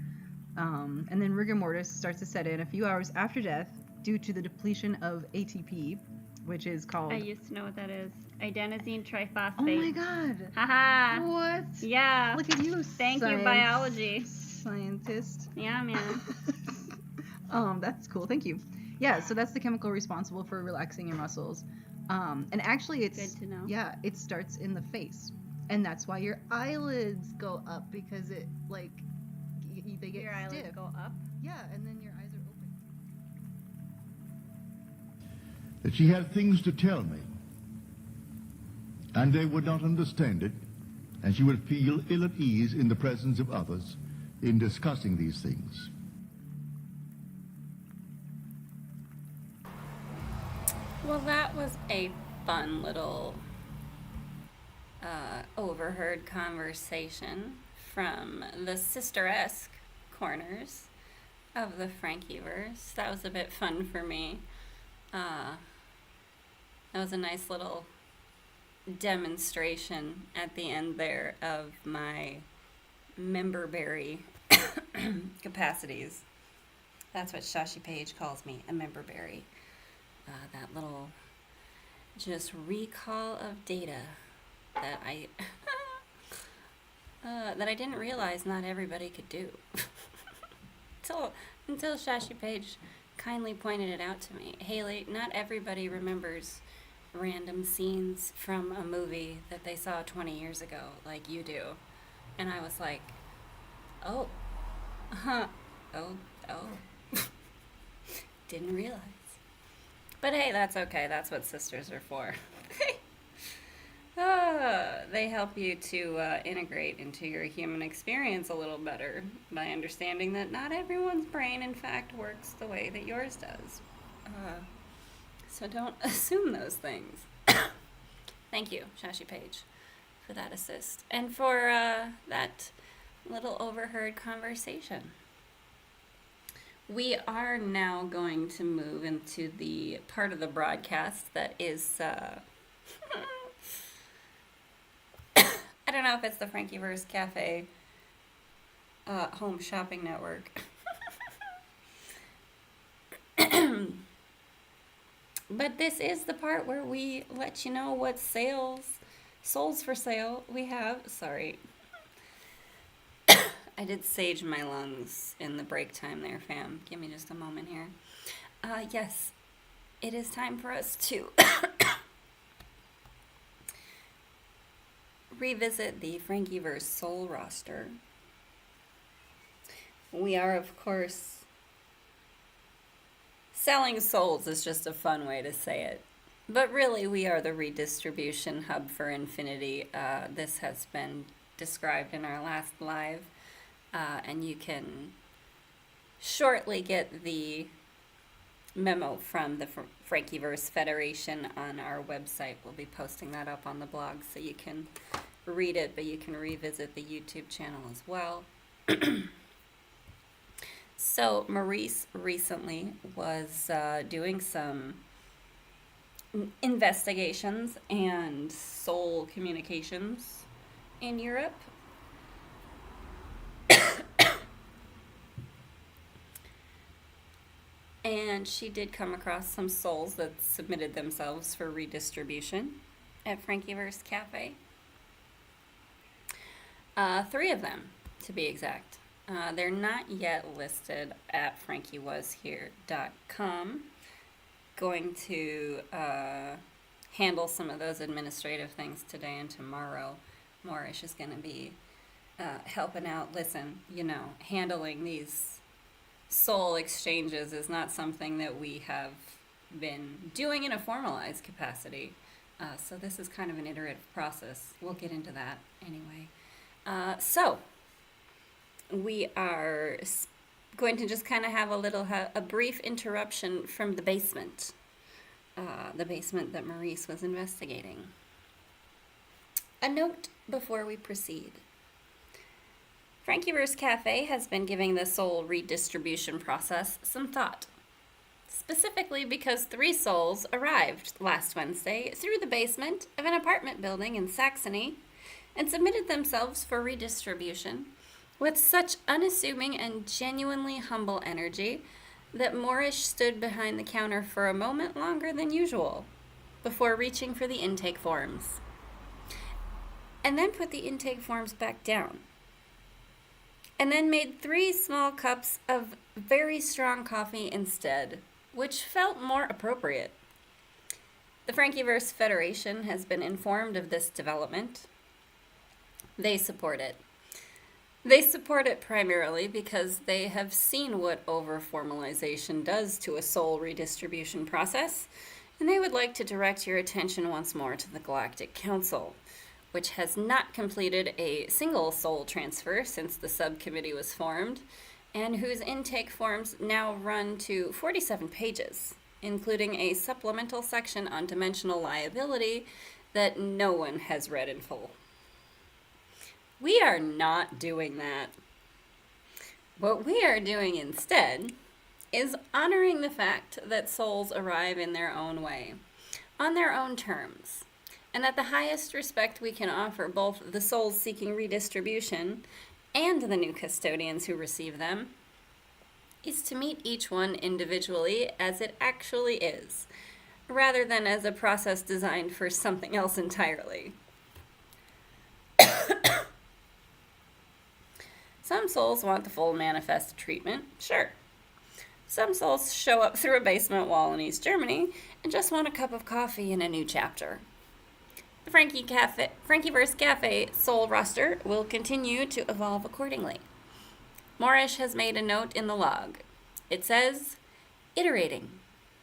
and then rigor mortis starts to set in a few hours after death due to the depletion of ATP, which is called. I used to know what that is. Adenosine triphosphate. Oh my god. Haha. What? Yeah. Look at you. Thank you, biology. Scientist. Yeah, man. That's cool. Thank you. Yeah, so that's the chemical responsible for relaxing your muscles. And actually it's Good to know. Yeah, it starts in the face. And that's why your eyelids go up because it like they get Your eyelids stiff. go up. Yeah, and then your eyes are open. That she had things to tell me, and they would not understand it, and she would feel ill at ease in the presence of others in discussing these things. Well, that was a fun little overheard conversation from the sister-esque corners of the FrankiVerse. That was a bit fun for me. That was a nice little demonstration at the end there of my memberberry capacities. That's what Shashi Page calls me, a memberberry. That little just recall of data that I that I didn't realize not everybody could do until Shashi Page kindly pointed it out to me. Haley, not everybody remembers random scenes from a movie that they saw 20 years ago like you do. And I was like, oh, didn't realize. But hey, that's okay. That's what sisters are for. They help you to integrate into your human experience a little better by understanding that not everyone's brain, in fact, works the way that yours does. So don't assume those things. Thank you, Shashi Page, for that assist and for that little overheard conversation. We are now going to move into the part of the broadcast that is, I don't know if it's the FrankiVerse Cafe home shopping network. But this is the part where we let you know what souls for sale we have. Sorry. I did sage my lungs in the break time there, fam. Give me just a moment here. Yes, it is time for us to revisit the FrankiVerse Soul roster. We are, of course, selling souls is just a fun way to say it. But really, we are the redistribution hub for infinity. This has been described in our last live. And you can shortly get the memo from the FrankiVerse Federation on our website. We'll be posting that up on the blog so you can read it, but you can revisit the YouTube channel as well. So Maurice recently was doing some investigations and soul communications in Europe. And she did come across some souls that submitted themselves for redistribution at FrankiVerse Cafe. 3 of them, to be exact. They're not yet listed at frankiewashere.com. Going to handle some of those administrative things today and tomorrow. Moorish is going to be helping out. Listen, handling these soul exchanges is not something that we have been doing in a formalized capacity. So this is kind of an iterative process. We'll get into that anyway. So we are going to just kind of have a brief interruption from the basement that Maurice was investigating. A note before we proceed. FrankiVerse Cafe has been giving the soul redistribution process some thought. Specifically because 3 souls arrived last Wednesday through the basement of an apartment building in Saxony and submitted themselves for redistribution with such unassuming and genuinely humble energy that Moorish stood behind the counter for a moment longer than usual before reaching for the intake forms, and then put the intake forms back down, and then made 3 small cups of very strong coffee instead, which felt more appropriate. The FrankiVerse Federation has been informed of this development. They support it. They support it primarily because they have seen what over-formalization does to a soul redistribution process, and they would like to direct your attention once more to the Galactic Council, which has not completed a single soul transfer since the subcommittee was formed, and whose intake forms now run to 47 pages, including a supplemental section on dimensional liability that no one has read in full. We are not doing that. What we are doing instead is honoring the fact that souls arrive in their own way, on their own terms, and that the highest respect we can offer both the souls seeking redistribution and the new custodians who receive them is to meet each one individually as it actually is, rather than as a process designed for something else entirely. Some souls want the full manifest treatment, sure. Some souls show up through a basement wall in East Germany and just want a cup of coffee and a new chapter. The FrankiVerse Cafe soul roster will continue to evolve accordingly. Moorish has made a note in the log. It says, iterating,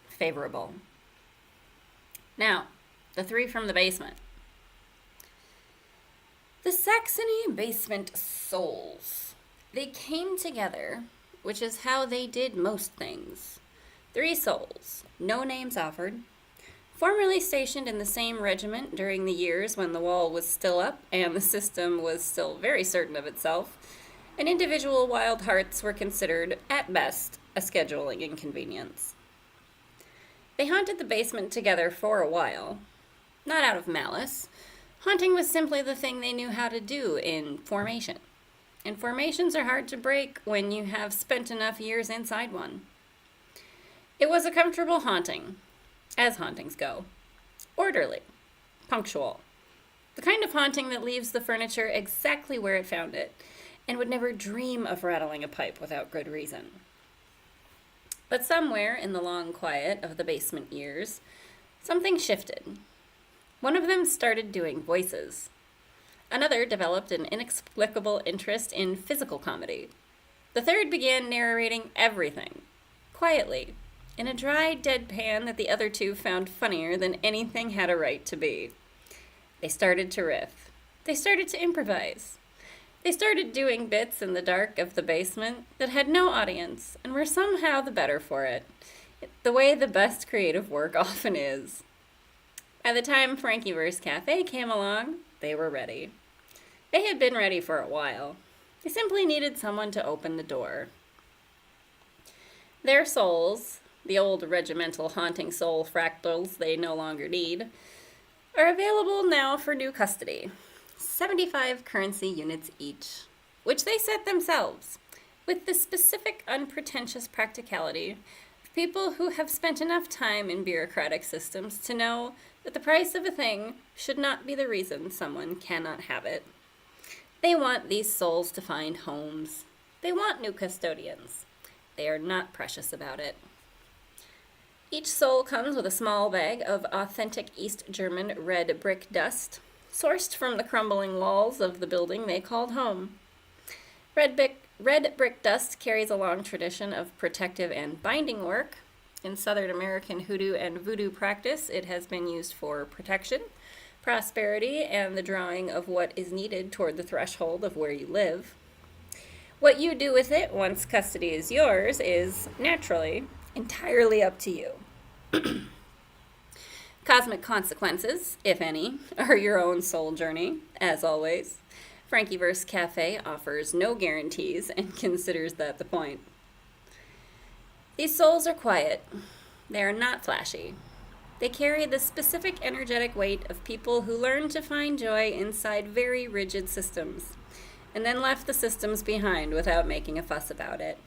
favorable. Now, the 3 from the basement. The Saxony basement souls. They came together, which is how they did most things. 3 souls, no names offered, formerly stationed in the same regiment during the years when the wall was still up and the system was still very certain of itself, and individual wild hearts were considered, at best, a scheduling inconvenience. They haunted the basement together for a while, not out of malice. Haunting was simply the thing they knew how to do in formation. And formations are hard to break when you have spent enough years inside one. It was a comfortable haunting, as hauntings go. Orderly, punctual. The kind of haunting that leaves the furniture exactly where it found it, and would never dream of rattling a pipe without good reason. But somewhere in the long quiet of the basement years, something shifted. One of them started doing voices. Another developed an inexplicable interest in physical comedy. The third began narrating everything, quietly, in a dry deadpan that the other 2 found funnier than anything had a right to be. They started to riff. They started to improvise. They started doing bits in the dark of the basement that had no audience and were somehow the better for it, the way the best creative work often is. By the time FrankiVerse Cafe came along, they were ready. They had been ready for a while. They simply needed someone to open the door. Their souls, the old regimental haunting soul fractals they no longer need, are available now for new custody. 75 currency units each, which they set themselves, with the specific unpretentious practicality people who have spent enough time in bureaucratic systems to know that the price of a thing should not be the reason someone cannot have it. They want these souls to find homes. They want new custodians. They are not precious about it. Each soul comes with a small bag of authentic East German red brick dust, sourced from the crumbling walls of the building they called home. Red brick dust carries a long tradition of protective and binding work. In Southern American hoodoo and voodoo practice, it has been used for protection, prosperity, and the drawing of what is needed toward the threshold of where you live. What you do with it once custody is yours is, naturally, entirely up to you. Cosmic consequences, if any, are your own soul journey, as always. FrankiVerse Cafe offers no guarantees and considers that the point. These souls are quiet. They are not flashy. They carry the specific energetic weight of people who learned to find joy inside very rigid systems, and then left the systems behind without making a fuss about it,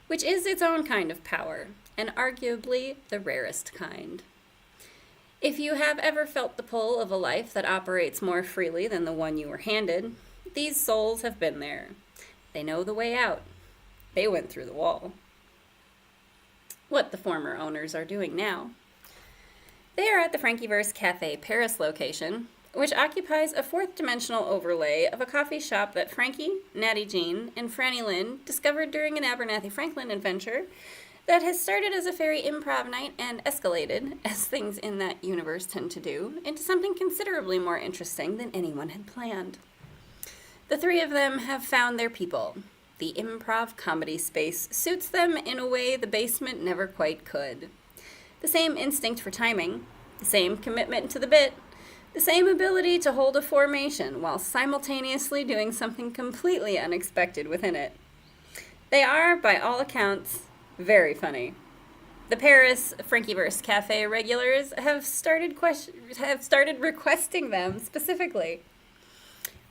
which is its own kind of power, and arguably the rarest kind. If you have ever felt the pull of a life that operates more freely than the one you were handed, these souls have been there. They know the way out. They went through the wall. What the former owners are doing now. They are at the FrankiVerse Cafe Paris location, which occupies a fourth-dimensional overlay of a coffee shop that Frankie, Natty Jean, and Franny Lynn discovered during an Abernathy Franklin adventure that has started as a fairy improv night and escalated, as things in that universe tend to do, into something considerably more interesting than anyone had planned. The three of them have found their people. The improv comedy space suits them in a way the basement never quite could. The same instinct for timing, the same commitment to the bit, the same ability to hold a formation while simultaneously doing something completely unexpected within it. They are, by all accounts, very funny. The Paris FrankiVerse Cafe regulars have started requesting them specifically.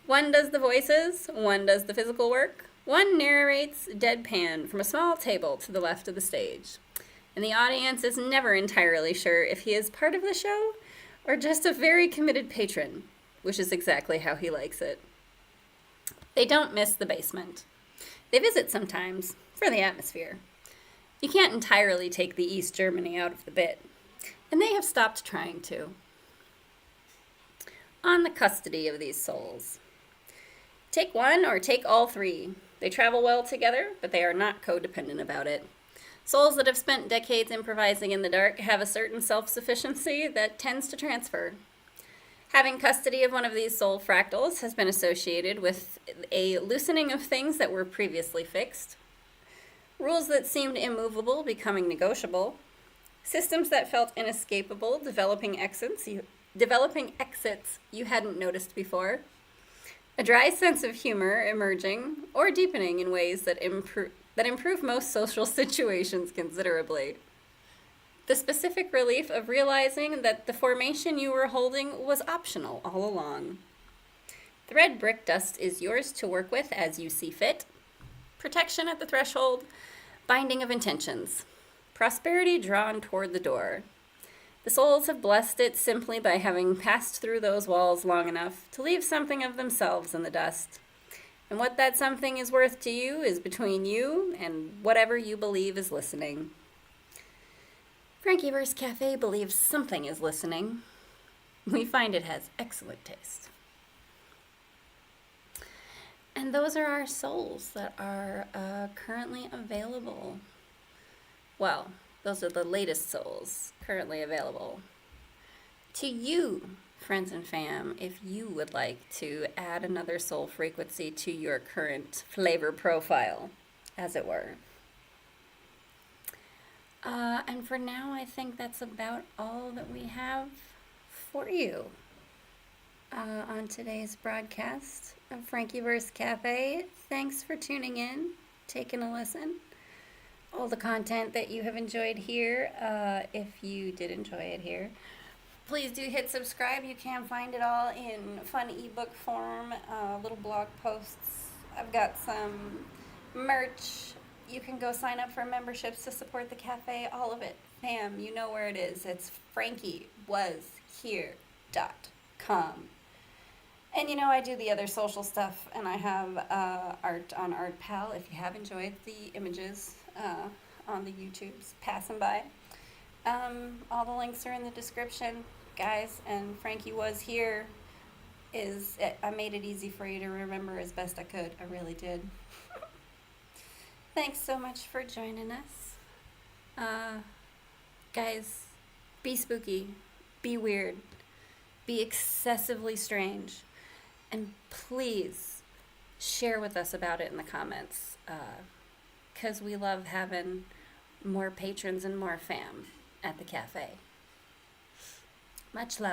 One does the voices, one does the physical work, one narrates deadpan from a small table to the left of the stage, and the audience is never entirely sure if he is part of the show or just a very committed patron, which is exactly how he likes it. They don't miss the basement. They visit sometimes for the atmosphere. You can't entirely take the East Germany out of the bit, and they have stopped trying to. On the custody of these souls. Take one or take all three. They travel well together, but they are not codependent about it. Souls that have spent decades improvising in the dark have a certain self-sufficiency that tends to transfer. Having custody of one of these soul fractals has been associated with a loosening of things that were previously fixed, rules that seemed immovable becoming negotiable, systems that felt inescapable developing exits you hadn't noticed before, a dry sense of humor emerging or deepening in ways that improve most social situations considerably. The specific relief of realizing that the formation you were holding was optional all along. The red brick dust is yours to work with as you see fit. Protection at the threshold, binding of intentions, prosperity drawn toward the door. The souls have blessed it simply by having passed through those walls long enough to leave something of themselves in the dust. And what that something is worth to you is between you and whatever you believe is listening. FrankiVerse Cafe believes something is listening. We find it has excellent taste. And those are our souls that are currently available. Well, those are the latest souls currently available. To you, friends and fam, if you would like to add another soul frequency to your current flavor profile, as it were. And for now, I think that's about all that we have for you on today's broadcast of FrankiVerse Cafe. Thanks for tuning in, taking a listen. All the content that you have enjoyed here, if you did enjoy it here, please do hit subscribe. You can find it all in fun ebook form, little blog posts. I've got some merch You can go sign up for memberships to support the cafe, all of it. Fam, you know where it is. It's FrankiWasHere.com. And you know, I do the other social stuff, and I have art on ArtPal if you have enjoyed the images on the YouTubes passing by. All the links are in the description, guys, and Frankie Was Here I made it easy for you to remember as best I could. I really did. Thanks so much for joining us. Guys, be spooky, be weird, be excessively strange, and please share with us about it in the comments, because we love having more patrons and more fam at the cafe. Much love.